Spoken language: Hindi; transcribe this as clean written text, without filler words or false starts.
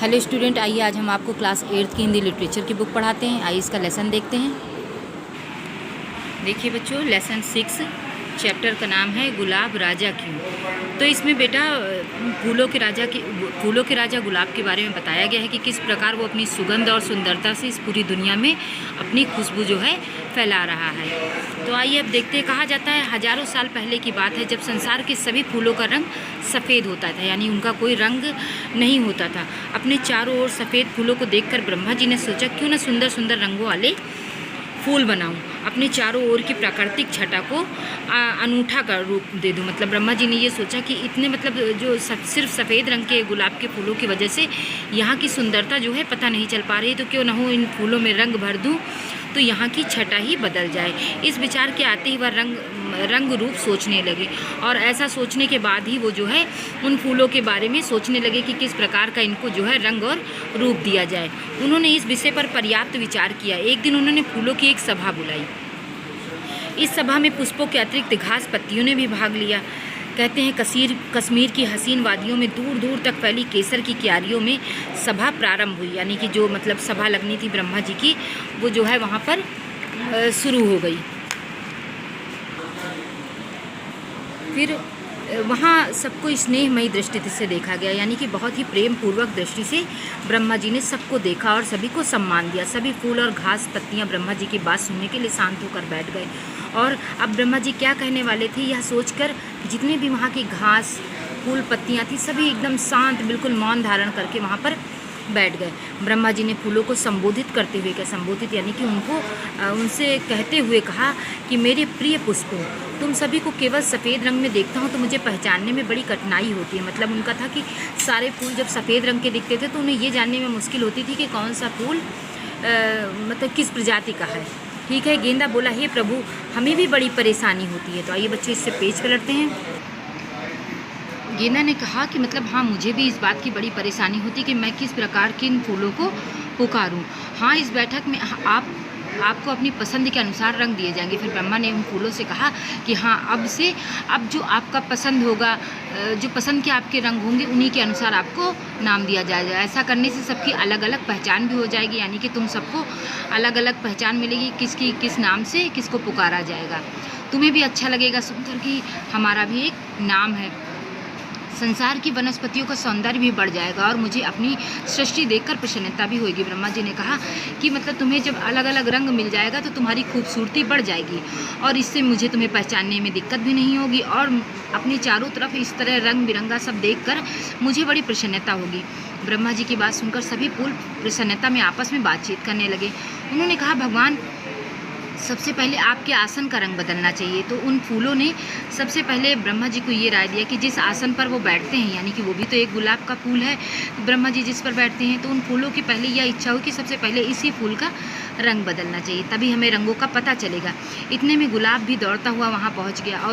हेलो स्टूडेंट, आइए आज हम आपको क्लास 8 की हिंदी लिटरेचर की बुक पढ़ाते हैं। आइए इसका लेसन देखते हैं। देखिए बच्चों, लेसन 6 चैप्टर का नाम है गुलाब राजा क्यों। तो इसमें बेटा फूलों के राजा गुलाब के बारे में बताया गया है कि किस प्रकार वो अपनी सुगंध और सुंदरता से इस पूरी दुनिया में अपनी खुशबू जो है फैला रहा है। तो आइए अब देखते हैं। कहा जाता है हजारों साल पहले की बात है जब संसार के सभी फूलों का रंग सफ़ेद होता था, यानी उनका कोई रंग नहीं होता था। अपने चारों ओर सफ़ेद फूलों को देखकर ब्रह्मा जी ने सोचा क्यों न सुंदर सुंदर रंगों वाले फूल बनाऊं, अपने चारों ओर की प्राकृतिक छटा को अनूठा का रूप दे दूं। मतलब ब्रह्मा जी ने ये सोचा कि इतने जो सिर्फ सफ़ेद रंग के गुलाब के फूलों की वजह से यहाँ की सुंदरता जो है पता नहीं चल पा रही, तो क्यों ना हो इन फूलों में रंग भर दूं तो यहाँ की छटा ही बदल जाए। इस विचार के आते ही वह रंग रूप सोचने लगे, और ऐसा सोचने के बाद ही वो जो है उन फूलों के बारे में सोचने लगे कि किस प्रकार का इनको जो है रंग और रूप दिया जाए। उन्होंने इस विषय पर पर्याप्त विचार किया। एक दिन उन्होंने फूलों की एक सभा बुलाई। इस सभा में पुष्पों के अतिरिक्त घास पत्तियों ने भी भाग लिया। कहते हैं कश्मीर की हसीन वादियों में दूर दूर तक फैली केसर की क्यारियों में सभा प्रारंभ हुई, यानी कि जो सभा लगनी थी ब्रह्मा जी की, वो जो है वहाँ पर शुरू हो गई। फिर वहाँ सबको स्नेहमयी दृष्टि से देखा गया, यानी कि बहुत ही प्रेम पूर्वक दृष्टि से ब्रह्मा जी ने सबको देखा और सभी को सम्मान दिया। सभी फूल और घास पत्तियाँ ब्रह्मा जी की बात सुनने के लिए शांत होकर बैठ गए, और अब ब्रह्मा जी क्या कहने वाले थे यह सोचकर जितने भी वहाँ की घास फूल पत्तियाँ थी सभी एकदम शांत, बिल्कुल मौन धारण करके वहाँ पर बैठ गए। ब्रह्मा जी ने फूलों को संबोधित करते हुए संबोधित यानी कि उनसे कहते हुए कहा कि मेरे प्रिय पुष्पों, तुम सभी को केवल सफ़ेद रंग में देखता हूँ तो मुझे पहचानने में बड़ी कठिनाई होती है। मतलब उनका था कि सारे फूल जब सफ़ेद रंग के दिखते थे तो उन्हें ये जानने में मुश्किल होती थी कि कौन सा फूल किस प्रजाति का है। ठीक है, गेंदा बोला, हे प्रभु, हमें भी बड़ी परेशानी होती है। तो आइए बच्चों इससे पेज पलटते हैं। गेंदा ने कहा कि हाँ, मुझे भी इस बात की बड़ी परेशानी होती कि मैं किस प्रकार के इन फूलों को पुकारूं। हाँ, इस बैठक में आपको अपनी पसंद के अनुसार रंग दिए जाएंगे। फिर ब्रह्मा ने उन फूलों से कहा कि हाँ, अब जो आपका पसंद होगा, जो पसंद के आपके रंग होंगे उन्हीं के अनुसार आपको नाम दिया जाएगा। ऐसा करने से सबकी अलग अलग पहचान भी हो जाएगी, यानी कि तुम सबको अलग अलग पहचान मिलेगी, किसकी किस नाम से किसको पुकारा जाएगा। तुम्हें भी अच्छा लगेगा सुनकर कि हमारा भी एक नाम है। संसार की वनस्पतियों का सौंदर्य भी बढ़ जाएगा और मुझे अपनी सृष्टि देखकर प्रसन्नता भी होगी। ब्रह्मा जी ने कहा कि तुम्हें जब अलग अलग रंग मिल जाएगा तो तुम्हारी खूबसूरती बढ़ जाएगी, और इससे मुझे तुम्हें पहचानने में दिक्कत भी नहीं होगी, और अपने चारों तरफ इस तरह रंग बिरंगा सब देखकर मुझे बड़ी प्रसन्नता होगी। ब्रह्मा जी की बात सुनकर सभी फूल प्रसन्नता में आपस में बातचीत करने लगे। उन्होंने कहा, भगवान, सबसे पहले आपके आसन का रंग बदलना चाहिए। तो उन फूलों ने सबसे पहले ब्रह्मा जी को ये राय दिया कि जिस आसन पर वो बैठते हैं, यानी कि वो भी तो एक गुलाब का फूल है, तो ब्रह्मा जी जिस पर बैठते हैं, तो उन फूलों की पहले यह इच्छा हो कि सबसे पहले इसी फूल का रंग बदलना चाहिए, तभी हमें रंगों का पता चलेगा। इतने में गुलाब भी दौड़ता हुआ वहाँ पहुँच गया और